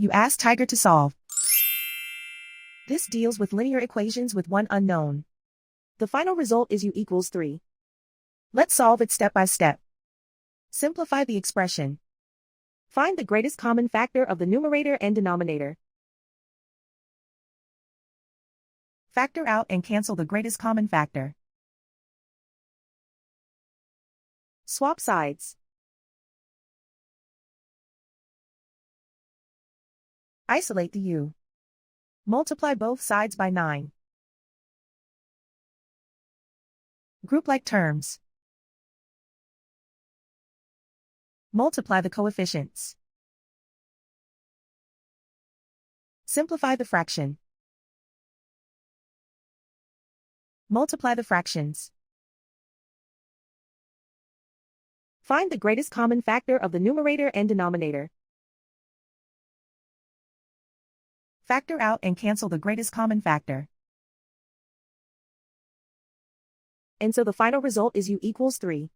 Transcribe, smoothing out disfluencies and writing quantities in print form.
You ask Tiger to solve. This deals with linear equations with one unknown. The final result is u equals 3. Let's solve it step by step. Simplify the expression. Find the greatest common factor of the numerator and denominator. Factor out and cancel the greatest common factor. Swap sides. Isolate the u. Multiply both sides by 9. Group like terms. Multiply the coefficients. Simplify the fraction. Multiply the fractions. Find the greatest common factor of the numerator and denominator. Factor out and cancel the greatest common factor. And so the final result is u equals 3.